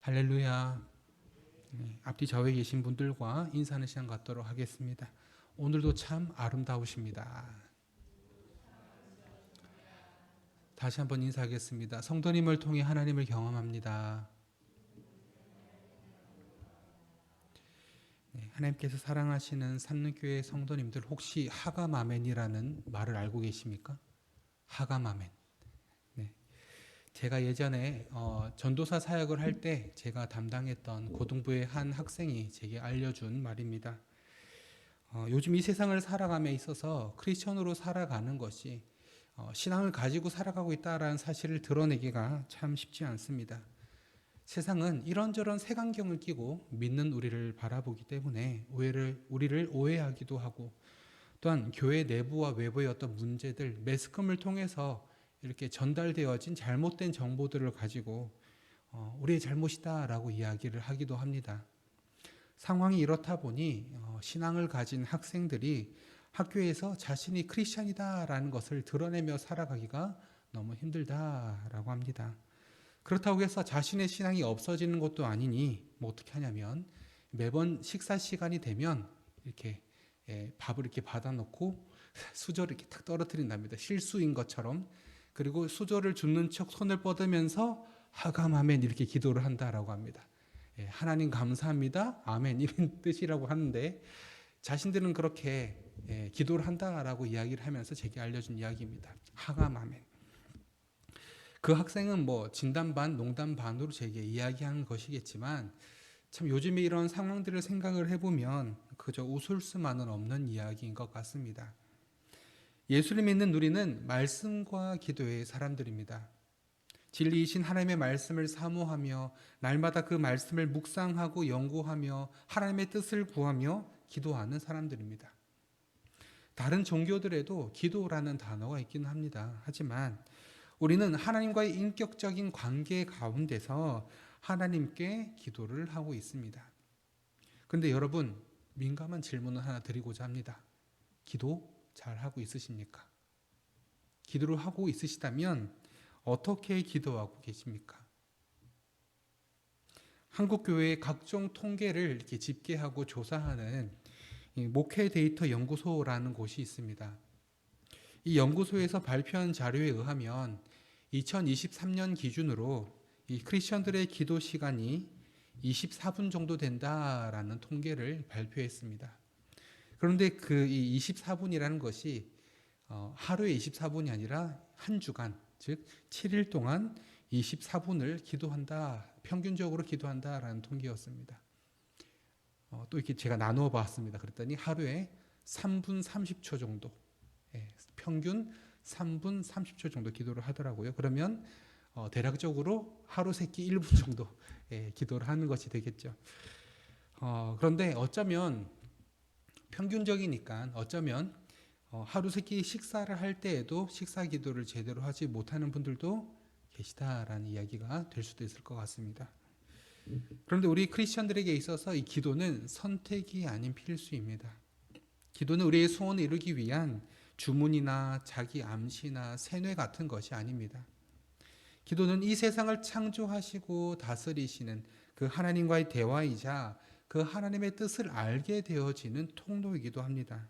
할렐루야. 네, 앞뒤 좌우에 계신 분들과 인사하는 시간 갖도록 하겠습니다. 오늘도 참 아름다우십니다. 다시 한번 인사하겠습니다. 성도님을 통해 하나님을 경험합니다. 네, 하나님께서 사랑하시는 삼능교회 성도님들 혹시 하가마멘이라는 말을 알고 계십니까? 하가마멘. 네, 제가 예전에 전도사 사역을 할 때 제가 담당했던 고등부의 한 학생이 제게 알려준 말입니다. 요즘 이 세상을 살아감에 있어서 크리스천으로 살아가는 것이 신앙을 가지고 살아가고 있다라는 사실을 드러내기가 참 쉽지 않습니다. 세상은 이런저런 색안경을 끼고 믿는 우리를 바라보기 때문에 우리를 오해하기도 하고, 또한 교회 내부와 외부의 어떤 문제들, 매스컴을 통해서 이렇게 전달되어진 잘못된 정보들을 가지고 우리의 잘못이다라고 이야기를 하기도 합니다. 상황이 이렇다 보니 신앙을 가진 학생들이 학교에서 자신이 크리스찬이다라는 것을 드러내며 살아가기가 너무 힘들다라고 합니다. 그렇다고 해서 자신의 신앙이 없어지는 것도 아니니 뭐 어떻게 하냐면 매번 식사 시간이 되면 이렇게 밥을 이렇게 받아놓고 수저를 이렇게 탁 떨어뜨린답니다. 실수인 것처럼. 그리고 수저를 줍는 척 손을 뻗으면서 하감아멘 이렇게 기도를 한다라고 합니다. 하나님 감사합니다. 아멘 이런 뜻이라고 하는데 자신들은 그렇게 기도를 한다라고 이야기를 하면서 제게 알려준 이야기입니다. 하감 아멘. 그 학생은 뭐 진담 반 농담 반으로 제게 이야기하는 것이겠지만 참 요즘에 이런 상황들을 생각을 해보면 그저 웃을 수만은 없는 이야기인 것 같습니다. 예수를 믿는 우리는 말씀과 기도의 사람들입니다. 진리이신 하나님의 말씀을 사모하며 날마다 그 말씀을 묵상하고 연구하며 하나님의 뜻을 구하며 기도하는 사람들입니다. 다른 종교들에도 기도라는 단어가 있기는 합니다. 하지만 우리는 하나님과의 인격적인 관계 가운데서 하나님께 기도를 하고 있습니다. 그런데 여러분, 민감한 질문을 하나 드리고자 합니다. 기도 잘하고 있으십니까? 기도를 하고 있으시다면 어떻게 기도하고 계십니까? 한국교회의 각종 통계를 이렇게 집계하고 조사하는 목회 데이터 연구소라는 곳이 있습니다. 이 연구소에서 발표한 자료에 의하면 2023년 기준으로 이 크리스천들의 기도 시간이 24분 정도 된다라는 통계를 발표했습니다. 그런데 그 24분이라는 것이 하루에 24분이 아니라 한 주간, 즉 7일 동안 24분을 기도한다, 평균적으로 기도한다라는 통계였습니다. 또 이렇게 제가 나누어 봤습니다. 그랬더니 하루에 3분 30초 정도, 평균 3분 30초 정도 기도를 하더라고요. 그러면 대략적으로 하루 세끼 1분 정도 기도를 하는 것이 되겠죠. 그런데 어쩌면 평균적이니까 어쩌면 하루 세끼 식사를 할 때에도 식사 기도를 제대로 하지 못하는 분들도 계시다라는 이야기가 될 수도 있을 것 같습니다. 그런데 우리 크리스천들에게 있어서 이 기도는 선택이 아닌 필수입니다. 기도는 우리의 소원을 이루기 위한 주문이나 자기 암시나 세뇌 같은 것이 아닙니다. 기도는 이 세상을 창조하시고 다스리시는 그 하나님과의 대화이자 그 하나님의 뜻을 알게 되어지는 통로이기도 합니다.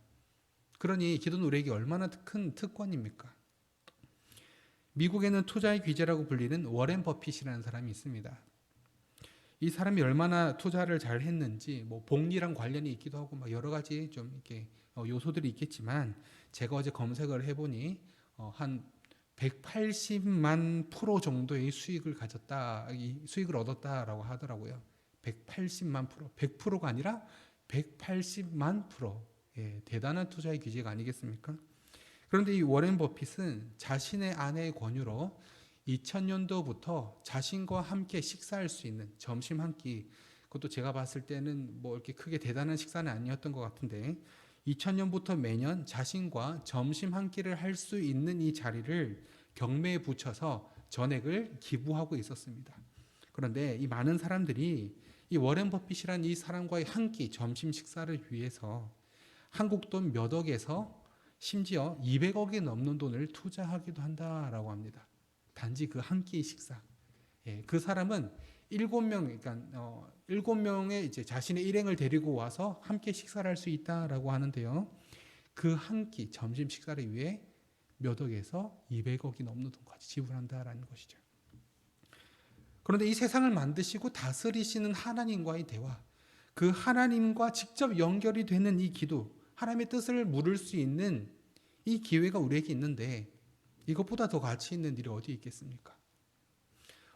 그러니 기도는 우리에게 얼마나 큰 특권입니까? 미국에는 투자의 귀재라고 불리는 워렌 버핏이라는 사람이 있습니다. 이 사람이 얼마나 투자를 잘 했는지 뭐 복리랑 관련이 있기도 하고 막 여러 가지 좀 이렇게 요소들이 있겠지만 제가 어제 검색을 해보니 한 180만 프로 정도의 수익을 가졌다, 수익을 얻었다라고 하더라고요. 180만 프로, 100%가 아니라 180만 프로. 대단한 투자의 규제가 아니겠습니까? 그런데 이 워렌 버핏은 자신의 아내의 권유로 2000년도부터 자신과 함께 식사할 수 있는 점심 한 끼, 그것도 제가 봤을 때는 뭐 이렇게 크게 대단한 식사는 아니었던 것 같은데 2000년부터 매년 자신과 점심 한 끼를 할 수 있는 이 자리를 경매에 붙여서 전액을 기부하고 있었습니다. 그런데 이 많은 사람들이 이 워렌 버핏이란 이 사람과의 한 끼 점심 식사를 위해서 한국 돈 몇 억에서 심지어 200억이 넘는 돈을 투자하기도 한다라고 합니다. 단지 그 한 끼 식사. 그 사람은 일곱 명의 이제 자신의 일행을 데리고 와서 함께 식사를 할 수 있다라고 하는데요. 그 한 끼 점심 식사를 위해 몇 억에서 200억이 넘는 돈까지 지불한다라는 것이죠. 그런데 이 세상을 만드시고 다스리시는 하나님과의 대화, 그 하나님과 직접 연결이 되는 이 기도, 하나님의 뜻을 물을 수 있는 이 기회가 우리에게 있는데 이것보다 더 가치 있는 일이 어디 있겠습니까?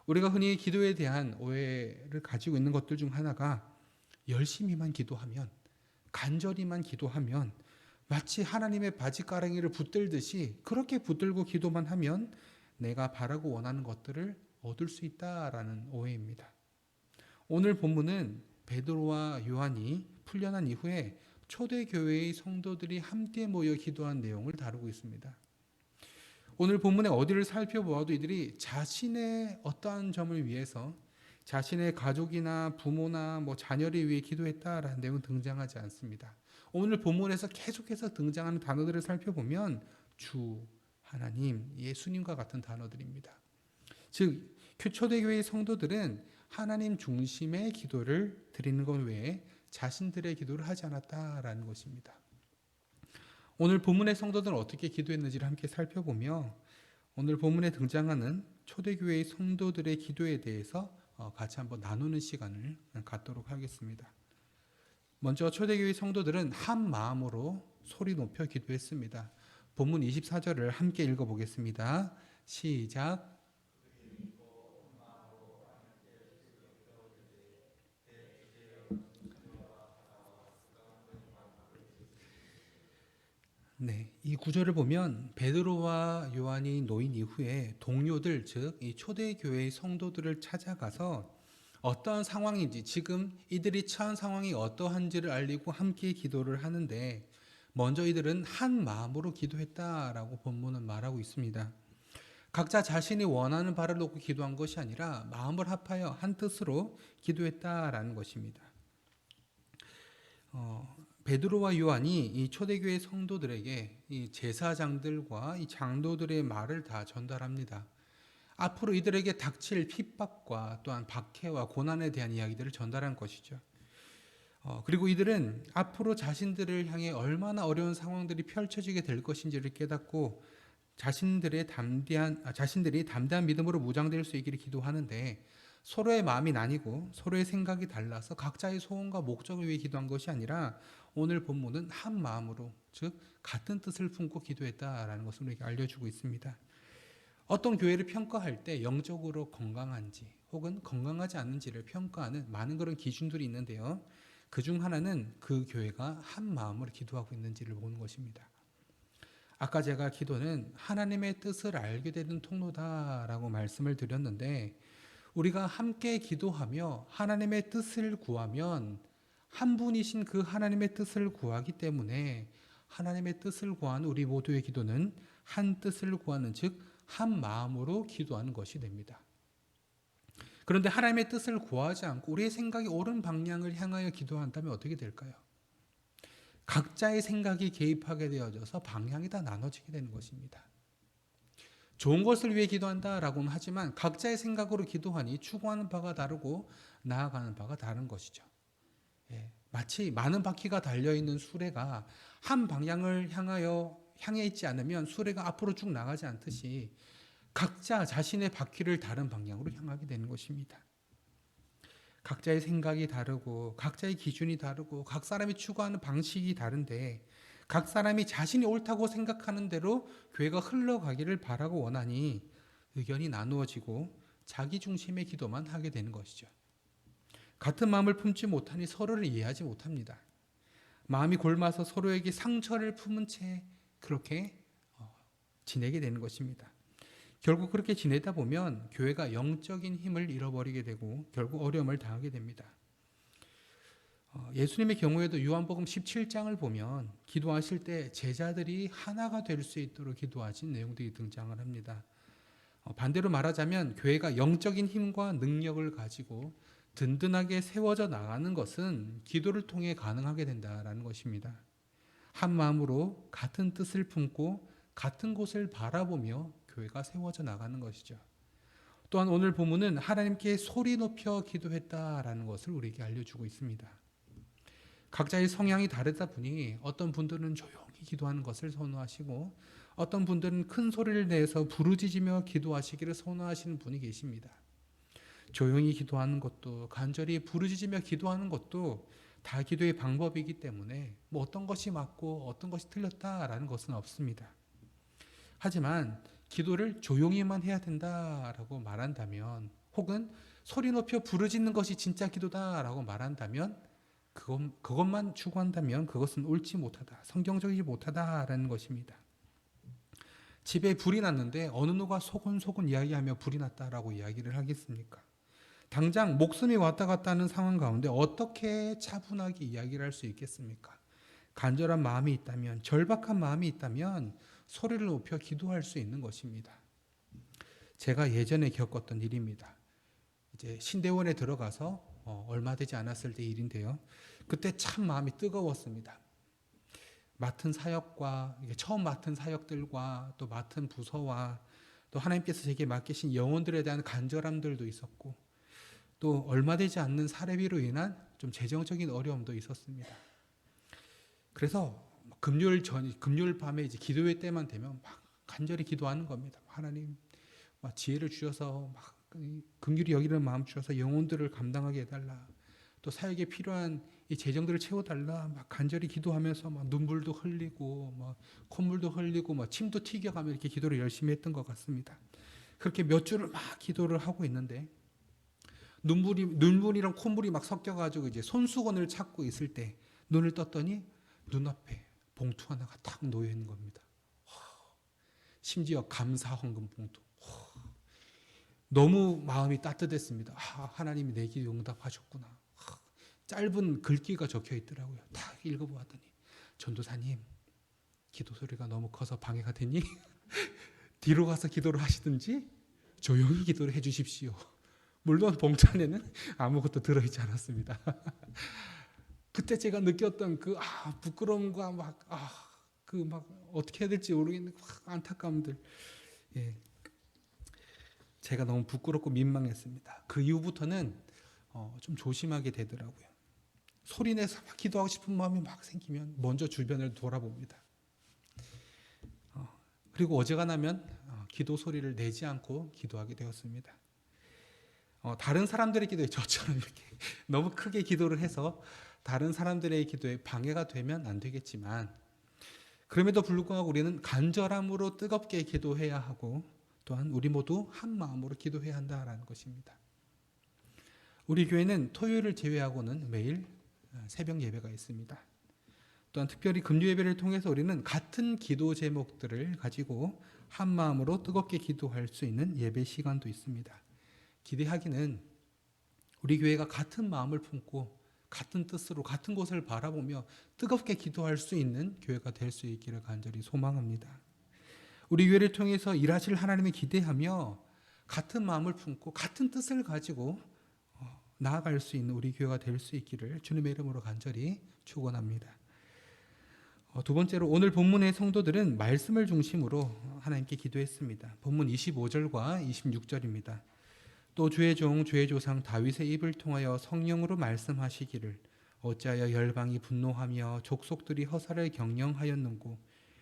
우리가 흔히 기도에 대한 오해를 가지고 있는 것들 중 하나가 열심히만 기도하면, 간절히만 기도하면, 마치 하나님의 바지가랑이를 붙들듯이 그렇게 붙들고 기도만 하면 내가 바라고 원하는 것들을 얻을 수 있다라는 오해입니다. 오늘 본문은 베드로와 요한이 풀려난 이후에 초대교회의 성도들이 함께 모여 기도한 내용을 다루고 있습니다. 오늘 본문의 어디를 살펴보아도 이들이 자신의 어떠한 점을 위해서 자신의 가족이나 부모나 자녀를 위해 기도했다라는 내용은 등장하지 않습니다. 오늘 본문에서 계속해서 등장하는 단어들을 살펴보면 주, 하나님, 예수님과 같은 단어들입니다. 즉 초대교회의 성도들은 하나님 중심의 기도를 드리는 것 외에 자신들의 기도를 하지 않았다라는 것입니다. 오늘 본문의 성도들은 어떻게 기도했는지를 함께 살펴보며 오늘 본문에 등장하는 초대교회의 성도들의 기도에 대해서 같이 한번 나누는 시간을 갖도록 하겠습니다. 먼저 초대교회 성도들은 한 마음으로 소리 높여 기도했습니다. 본문 24절을 함께 읽어보겠습니다. 시작. 네, 이 구절을 보면 베드로와 요한이 놓인 이후에 동료들, 즉 이 초대교회의 성도들을 찾아가서 어떠한 상황인지, 지금 이들이 처한 상황이 어떠한지를 알리고 함께 기도를 하는데 먼저 이들은 한 마음으로 기도했다라고 본문은 말하고 있습니다. 각자 자신이 원하는 바를 놓고 기도한 것이 아니라 마음을 합하여 한 뜻으로 기도했다라는 것입니다. 베드로와 요한이 이 초대교회 성도들에게 이 제사장들과 이 장로들의 말을 다 전달합니다. 앞으로 이들에게 닥칠 핍박과 또한 박해와 고난에 대한 이야기들을 전달한 것이죠. 그리고 이들은 앞으로 자신들을 향해 얼마나 어려운 상황들이 펼쳐지게 될 것인지를 깨닫고 자신들이 담대한 믿음으로 무장될 수 있기를 기도하는데 서로의 마음이 나뉘고 서로의 생각이 달라서 각자의 소원과 목적을 위해 기도한 것이 아니라 오늘 본문은 한 마음으로, 즉 같은 뜻을 품고 기도했다라는 것을 우리에게 알려주고 있습니다. 어떤 교회를 평가할 때 영적으로 건강한지 혹은 건강하지 않은지를 평가하는 많은 그런 기준들이 있는데요. 그중 하나는 그 교회가 한 마음으로 기도하고 있는지를 보는 것입니다. 아까 제가 기도는 하나님의 뜻을 알게 되는 통로다라고 말씀을 드렸는데 우리가 함께 기도하며 하나님의 뜻을 구하면 한 분이신 그 하나님의 뜻을 구하기 때문에 하나님의 뜻을 구하는 우리 모두의 기도는 한 뜻을 구하는, 즉 한 마음으로 기도하는 것이 됩니다. 그런데 하나님의 뜻을 구하지 않고 우리의 생각이 옳은 방향을 향하여 기도한다면 어떻게 될까요? 각자의 생각이 개입하게 되어져서 방향이 다 나눠지게 되는 것입니다. 좋은 것을 위해 기도한다라고는 하지만 각자의 생각으로 기도하니 추구하는 바가 다르고 나아가는 바가 다른 것이죠. 마치 많은 바퀴가 달려있는 수레가 한 방향을 향해 있지 않으면 수레가 앞으로 쭉 나가지 않듯이 각자 자신의 바퀴를 다른 방향으로 향하게 되는 것입니다. 각자의 생각이 다르고 각자의 기준이 다르고 각 사람이 추구하는 방식이 다른데 각 사람이 자신이 옳다고 생각하는 대로 교회가 흘러가기를 바라고 원하니 의견이 나누어지고 자기 중심의 기도만 하게 되는 것이죠. 같은 마음을 품지 못하니 서로를 이해하지 못합니다. 마음이 골마서 서로에게 상처를 품은 채 그렇게 지내게 되는 것입니다. 결국 그렇게 지내다 보면 교회가 영적인 힘을 잃어버리게 되고 결국 어려움을 당하게 됩니다. 예수님의 경우에도 요한복음 17장을 보면 기도하실 때 제자들이 하나가 될 수 있도록 기도하신 내용들이 등장을 합니다. 반대로 말하자면 교회가 영적인 힘과 능력을 가지고 든든하게 세워져 나가는 것은 기도를 통해 가능하게 된다는 것입니다. 한 마음으로 같은 뜻을 품고 같은 곳을 바라보며 교회가 세워져 나가는 것이죠. 또한 오늘 본문은 하나님께 소리 높여 기도했다라는 것을 우리에게 알려주고 있습니다. 각자의 성향이 다르다 보니 어떤 분들은 조용히 기도하는 것을 선호하시고 어떤 분들은 큰 소리를 내서 부르짖으며 기도하시기를 선호하시는 분이 계십니다. 조용히 기도하는 것도 간절히 부르짖으며 기도하는 것도 다 기도의 방법이기 때문에 뭐 어떤 것이 맞고 어떤 것이 틀렸다라는 것은 없습니다. 하지만 기도를 조용히만 해야 된다라고 말한다면, 혹은 소리 높여 부르짖는 것이 진짜 기도다라고 말한다면, 그것만 추구한다면 그것은 옳지 못하다, 성경적이지 못하다라는 것입니다. 집에 불이 났는데 어느 누가 소곤소곤 이야기하며 불이 났다라고 이야기를 하겠습니까? 당장 목숨이 왔다 갔다 하는 상황 가운데 어떻게 차분하게 이야기를 할 수 있겠습니까? 간절한 마음이 있다면, 절박한 마음이 있다면 소리를 높여 기도할 수 있는 것입니다. 제가 예전에 겪었던 일입니다. 이제 신대원에 들어가서 얼마 되지 않았을 때 일인데요. 그때 참 마음이 뜨거웠습니다. 맡은 사역과, 처음 맡은 사역들과 또 맡은 부서와 또 하나님께서 제게 맡기신 영혼들에 대한 간절함들도 있었고, 또 얼마 되지 않는 사례비로 인한 좀 재정적인 어려움도 있었습니다. 그래서 금요일 밤에 이제 기도회 때만 되면 막 간절히 기도하는 겁니다. 하나님, 막 지혜를 주셔서 막 긍휼히 여기는 마음 주셔서 영혼들을 감당하게 해달라. 또 사역에 필요한 이 재정들을 채워달라. 막 간절히 기도하면서 막 눈물도 흘리고, 막 콧물도 흘리고, 막 침도 튀겨가며 이렇게 기도를 열심히 했던 것 같습니다. 그렇게 몇 주를 막 기도를 하고 있는데 눈물이랑 콧물이 막 섞여가지고 이제 손수건을 찾고 있을 때 눈을 떴더니 눈앞에 봉투 하나가 탁 놓여 있는 겁니다. 심지어 감사 헌금 봉투. 너무 마음이 따뜻했습니다. 하나님이 내 기도 응답하셨구나. 짧은 글귀가 적혀 있더라고요. 딱 읽어보았더니, 전도사님, 기도 소리가 너무 커서 방해가 되니 뒤로 가서 기도를 하시든지 조용히 기도를 해주십시오. 물론 봉투 안에는 아무것도 들어있지 않았습니다. 그때 제가 느꼈던 그 부끄러움과 막 어떻게 해야 될지 모르겠는 안타까움들, 제가 너무 부끄럽고 민망했습니다. 그 이후부터는 좀 조심하게 되더라고요. 소리내서 막 기도하고 싶은 마음이 막 생기면 먼저 주변을 돌아봅니다. 그리고 어지간하면 기도 소리를 내지 않고 기도하게 되었습니다. 다른 사람들의 기도에 저처럼 이렇게 너무 크게 기도를 해서 다른 사람들의 기도에 방해가 되면 안 되겠지만, 그럼에도 불구하고 우리는 간절함으로 뜨겁게 기도해야 하고, 또한 우리 모두 한 마음으로 기도해야 한다라는 것입니다. 우리 교회는 토요일을 제외하고는 매일 새벽 예배가 있습니다. 또한 특별히 금요 예배를 통해서 우리는 같은 기도 제목들을 가지고 한 마음으로 뜨겁게 기도할 수 있는 예배 시간도 있습니다. 기대하기는 우리 교회가 같은 마음을 품고 같은 뜻으로 같은 곳을 바라보며 뜨겁게 기도할 수 있는 교회가 될 수 있기를 간절히 소망합니다. 우리 교회를 통해서 일하실 하나님을 기대하며 같은 마음을 품고 같은 뜻을 가지고 나아갈 수 있는 우리 교회가 될 수 있기를 주님의 이름으로 간절히 축원합니다. 두 번째로, 오늘 본문의 성도들은 말씀을 중심으로 하나님께 기도했습니다. 본문 25절과 26절입니다. 또 주의 종 주의 조상 다윗의 입을 통하여 성령으로 말씀하시기를 어찌하여 열방이 분노하며 족속들이 허사를 경영하였는고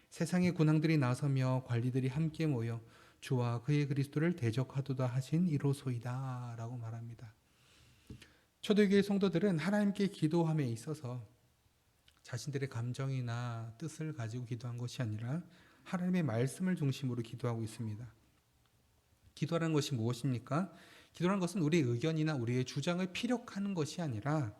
세상의 군왕들이 나서며 관리들이 함께 모여 주와 그의 그리스도를 대적하도다 하신 이로소이다 라고 말합니다. 초대교회 성도들은 하나님께 기도함에 있어서 자신들의 감정이나 뜻을 가지고 기도한 것이 아니라 하나님의 말씀을 중심으로 기도하고 있습니다. 기도라는 것이 무엇입니까? 기도라는 것은 우리의 의견이나 우리의 주장을 피력하는 것이 아니라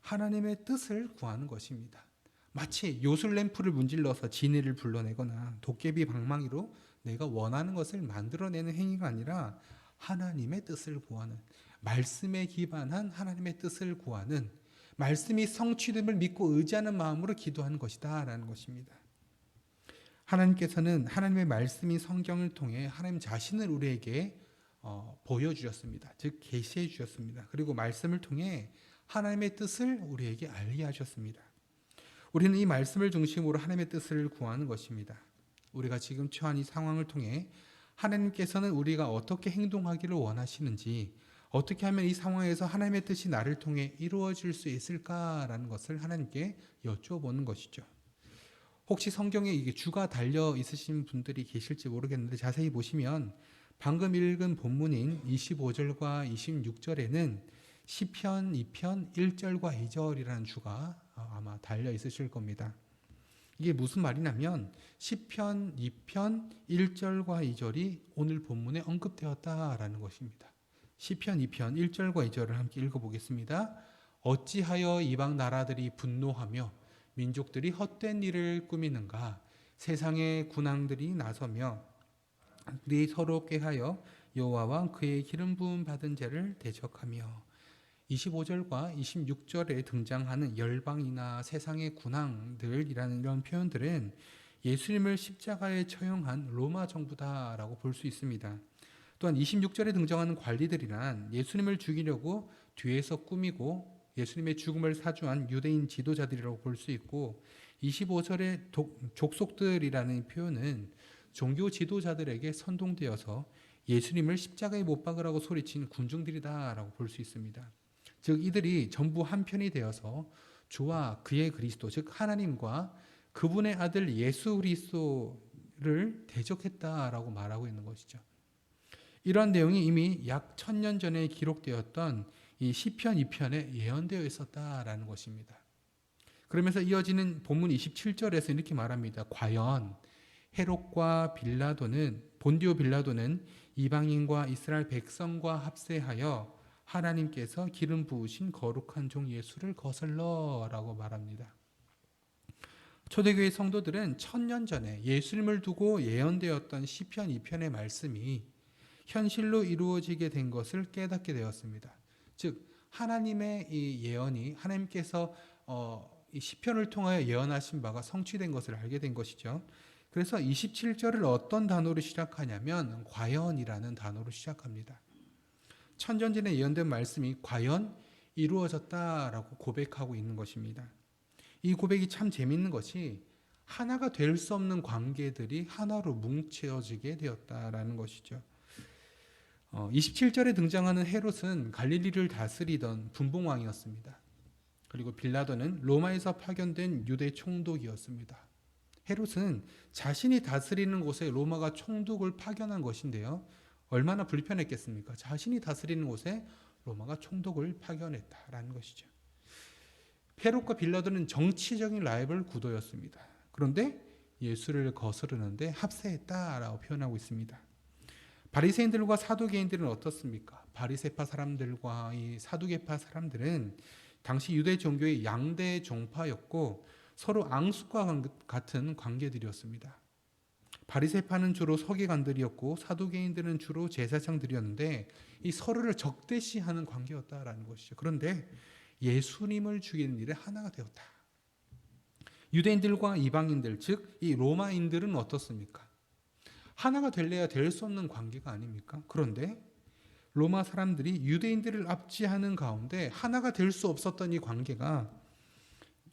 하나님의 뜻을 구하는 것입니다. 마치 요술램프를 문질러서 지니를 불러내거나 도깨비 방망이로 내가 원하는 것을 만들어내는 행위가 아니라 하나님의 뜻을 구하는, 말씀에 기반한 하나님의 뜻을 구하는, 말씀이 성취됨을 믿고 의지하는 마음으로 기도하는 것이다 라는 것입니다. 하나님께서는 하나님의 말씀인 성경을 통해 하나님 자신을 우리에게 보여주셨습니다. 즉 계시해 주셨습니다. 그리고 말씀을 통해 하나님의 뜻을 우리에게 알게 하셨습니다. 우리는 이 말씀을 중심으로 하나님의 뜻을 구하는 것입니다. 우리가 지금 처한 이 상황을 통해 하나님께서는 우리가 어떻게 행동하기를 원하시는지, 어떻게 하면 이 상황에서 하나님의 뜻이 나를 통해 이루어질 수 있을까라는 것을 하나님께 여쭤보는 것이죠. 혹시 성경에 이게 주가 달려 있으신 분들이 계실지 모르겠는데 자세히 보시면 방금 읽은 본문인 25절과 26절에는 시편 2편 1절과 2절이라는 주가 아마 달려 있으실 겁니다. 이게 무슨 말이냐면 시편 2편 1절과 2절이 오늘 본문에 언급되었다라는 것입니다. 시편 2편 1절과 2절을 함께 읽어보겠습니다. 어찌하여 이방 나라들이 분노하며 민족들이 헛된 일을 꾸미는가? 세상의 군왕들이 나서며 그들이 서로 꾀하여 여호와와 그의 기름 부음 받은 자를 대적하며 25절과 26절에 등장하는 열방이나 세상의 군왕들이라는 이런 표현들은 예수님을 십자가에 처형한 로마 정부다라고 볼 수 있습니다. 또한 26절에 등장하는 관리들이란 예수님을 죽이려고 뒤에서 꾸미고 예수님의 죽음을 사주한 유대인 지도자들이라고 볼 수 있고 25절의 족속들이라는 표현은 종교 지도자들에게 선동되어서 예수님을 십자가에 못 박으라고 소리친 군중들이다라고 볼 수 있습니다. 즉 이들이 전부 한편이 되어서 주와 그의 그리스도 즉 하나님과 그분의 아들 예수 그리스도를 대적했다라고 말하고 있는 것이죠. 이러한 내용이 이미 약 1000년 전에 기록되었던 이 시편 2편에 예언되어 있었다라는 것입니다. 그러면서 이어지는 본문 27절에서 이렇게 말합니다. 과연 헤롯과 본디오 빌라도는 이방인과 이스라엘 백성과 합세하여 하나님께서 기름 부으신 거룩한 종 예수를 거슬러라고 말합니다. 초대교회 성도들은 1000년 전에 예수님을 두고 예언되었던 시편 2편의 말씀이 현실로 이루어지게 된 것을 깨닫게 되었습니다. 즉 하나님의 이 예언이 하나님께서 이 시편을 통하여 예언하신 바가 성취된 것을 알게 된 것이죠. 그래서 27절을 어떤 단어로 시작하냐면 과연이라는 단어로 시작합니다. 1000년 전에 예언된 말씀이 과연 이루어졌다라고 고백하고 있는 것입니다. 이 고백이 참 재밌는 것이 하나가 될 수 없는 관계들이 하나로 뭉쳐지게 되었다라는 것이죠. 27절에 등장하는 헤롯은 갈릴리를 다스리던 분봉왕이었습니다. 그리고 빌라도는 로마에서 파견된 유대 총독이었습니다. 헤롯은 자신이 다스리는 곳에 로마가 총독을 파견한 것인데요. 얼마나 불편했겠습니까? 자신이 다스리는 곳에 로마가 총독을 파견했다라는 것이죠. 헤롯과 빌라도는 정치적인 라이벌 구도였습니다. 그런데 예수를 거스르는데 합세했다라고 표현하고 있습니다. 바리새인들과 사두개인들은 어떻습니까? 바리새파 사람들과 이 사두개파 사람들은 당시 유대 종교의 양대 종파였고 서로 앙숙과 같은 관계들이었습니다. 바리새파는 주로 서기관들이었고 사두개인들은 주로 제사장들이었는데 이 서로를 적대시하는 관계였다라는 것이죠. 그런데 예수님을 죽이는 일에 하나가 되었다. 유대인들과 이방인들 즉 이 로마인들은 어떻습니까? 하나가 될래야 될 수 없는 관계가 아닙니까? 그런데 로마 사람들이 유대인들을 압제하는 가운데 하나가 될 수 없었던 이 관계가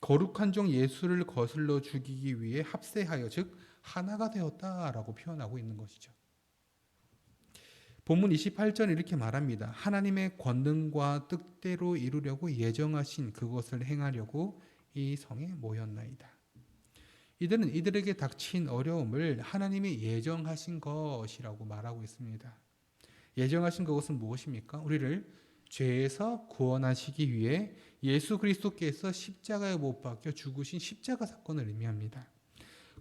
거룩한 종 예수를 거슬러 죽이기 위해 합세하여 즉 하나가 되었다라고 표현하고 있는 것이죠. 본문 28절 이렇게 말합니다. 하나님의 권능과 뜻대로 이루려고 예정하신 그것을 행하려고 이 성에 모였나이다. 이들은 이들에게 닥친 어려움을 하나님이 예정하신 것이라고 말하고 있습니다. 예정하신 그것은 무엇입니까? 우리를 죄에서 구원하시기 위해 예수 그리스도께서 십자가에 못 박혀 죽으신 십자가 사건을 의미합니다.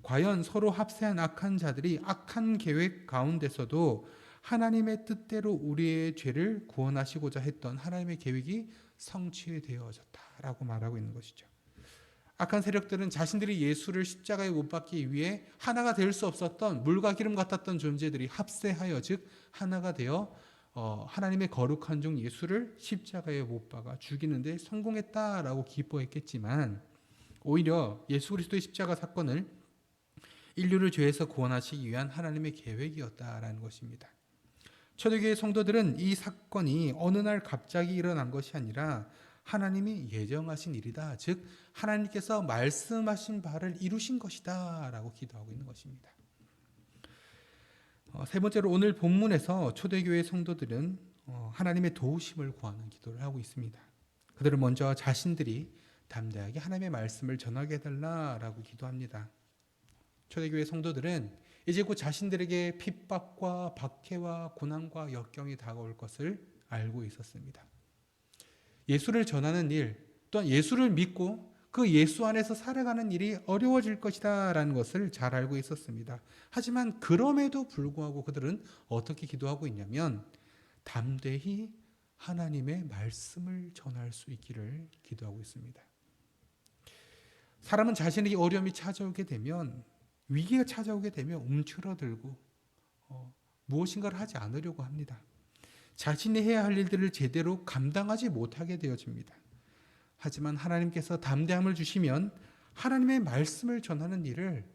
과연 서로 합세한 악한 자들이 악한 계획 가운데서도 하나님의 뜻대로 우리의 죄를 구원하시고자 했던 하나님의 계획이 성취되어졌다라고 말하고 있는 것이죠. 악한 세력들은 자신들이 예수를 십자가에 못 박기 위해 하나가 될 수 없었던 물과 기름 같았던 존재들이 합세하여 즉 하나가 되어 하나님의 거룩한 종 예수를 십자가에 못 박아 죽이는데 성공했다라고 기뻐했겠지만 오히려 예수 그리스도의 십자가 사건을 인류를 죄에서 구원하시기 위한 하나님의 계획이었다라는 것입니다. 초대교회 성도들은 이 사건이 어느 날 갑자기 일어난 것이 아니라 하나님이 예정하신 일이다. 즉 하나님께서 말씀하신 바를 이루신 것이다 라고 기도하고 있는 것입니다. 세 번째로 오늘 본문에서 초대교회 성도들은 하나님의 도우심을 구하는 기도를 하고 있습니다. 그들은 먼저 자신들이 담대하게 하나님의 말씀을 전하게 해달라라고 기도합니다. 초대교회 성도들은 이제 곧 자신들에게 핍박과 박해와 고난과 역경이 다가올 것을 알고 있었습니다. 예수를 전하는 일, 또한 예수를 믿고 그 예수 안에서 살아가는 일이 어려워질 것이다 라는 것을 잘 알고 있었습니다. 하지만 그럼에도 불구하고 그들은 어떻게 기도하고 있냐면 담대히 하나님의 말씀을 전할 수 있기를 기도하고 있습니다. 사람은 자신에게 어려움이 찾아오게 되면, 위기가 찾아오게 되면 움츠러들고 무엇인가를 하지 않으려고 합니다. 자신이 해야 할 일들을 제대로 감당하지 못하게 되어집니다. 하지만 하나님께서 담대함을 주시면 하나님의 말씀을 전하는 일을,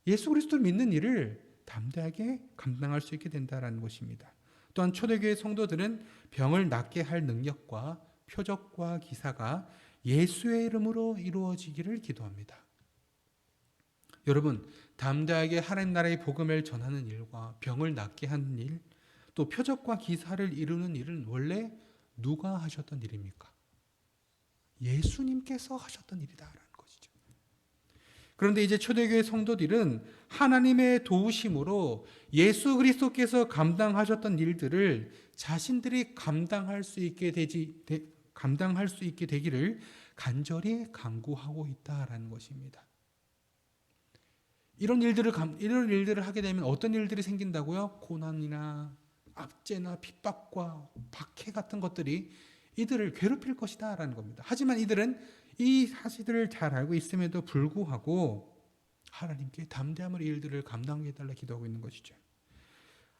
예수 그리스도를 믿는 일을 담대하게 감당할 수 있게 된다는 것입니다. 또한 초대교회 성도들은 병을 낫게 할 능력과 표적과 기사가 예수의 이름으로 이루어지기를 기도합니다. 여러분, 담대하게 하나님 나라의 복음을 전하는 일과 병을 낫게 하는 일, 또 표적과 기사를 이루는 일은 원래 누가 하셨던 일입니까? 예수님께서 하셨던 일이다라는 것이죠. 그런데 이제 초대교회 성도들은 하나님의 도우심으로 예수 그리스도께서 감당하셨던 일들을 자신들이 감당할 수 있게 되기를 간절히 간구하고 있다라는 것입니다. 이런 일들을 하게 되면 어떤 일들이 생긴다고요? 고난이나 압제나 핍박과 박해 같은 것들이 이들을 괴롭힐 것이다 라는 겁니다. 하지만 이들은 이 사실들을 잘 알고 있음에도 불구하고 하나님께 담대함으로 이 일들을 감당해 달라 기도하고 있는 것이죠.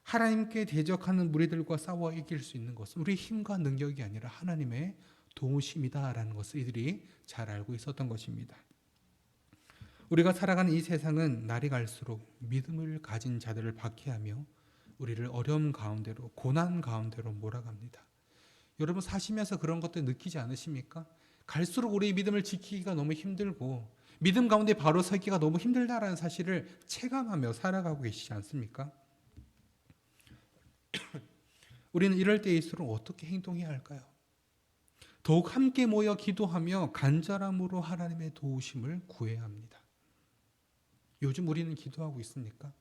하나님께 대적하는 무리들과 싸워 이길 수 있는 것은 우리의 힘과 능력이 아니라 하나님의 도우심이다 라는 것을 이들이 잘 알고 있었던 것입니다. 우리가 살아가는 이 세상은 날이 갈수록 믿음을 가진 자들을 박해하며 우리를 어려움 가운데로, 고난 가운데로 몰아갑니다. 여러분 사시면서 그런 것들 느끼지 않으십니까? 갈수록 우리의 믿음을 지키기가 너무 힘들고 믿음 가운데 바로 서기가 너무 힘들다라는 사실을 체감하며 살아가고 계시지 않습니까? 우리는 이럴 때일수록 어떻게 행동해야 할까요? 더욱 함께 모여 기도하며 간절함으로 하나님의 도우심을 구해야 합니다. 요즘 우리는 기도하고 있습니까?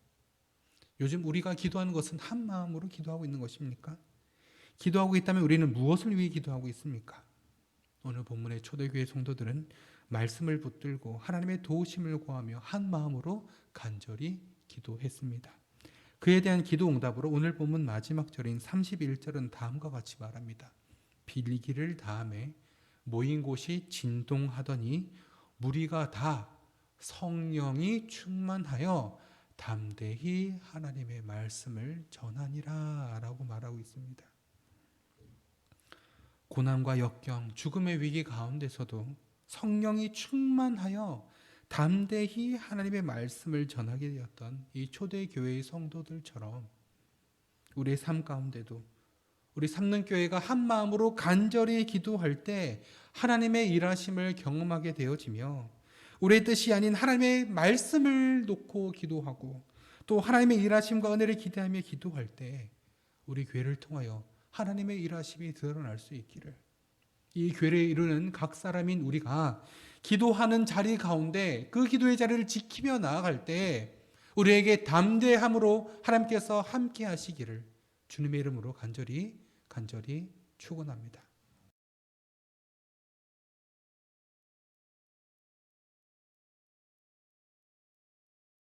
요즘 우리가 기도하는 것은 한 마음으로 기도하고 있는 것입니까? 기도하고 있다면 우리는 무엇을 위해 기도하고 있습니까? 오늘 본문의 초대교회 성도들은 말씀을 붙들고 하나님의 도우심을 구하며 한 마음으로 간절히 기도했습니다. 그에 대한 기도 응답으로 오늘 본문 마지막 절인 31절은 다음과 같이 말합니다. 빌기를 다음에 모인 곳이 진동하더니 무리가 다 성령이 충만하여 담대히 하나님의 말씀을 전하니라 라고 말하고 있습니다. 고난과 역경, 죽음의 위기 가운데서도 성령이 충만하여 담대히 하나님의 말씀을 전하게 되었던 이 초대교회의 성도들처럼 우리의 삶 가운데도 우리 삼능교회가 한 마음으로 간절히 기도할 때 하나님의 일하심을 경험하게 되어지며 우리의 뜻이 아닌 하나님의 말씀을 놓고 기도하고 또 하나님의 일하심과 은혜를 기대하며 기도할 때 우리 교회를 통하여 하나님의 일하심이 드러날 수 있기를, 이 교회를 이루는 각 사람인 우리가 기도하는 자리 가운데 그 기도의 자리를 지키며 나아갈 때 우리에게 담대함으로 하나님께서 함께 하시기를 주님의 이름으로 간절히 축원합니다.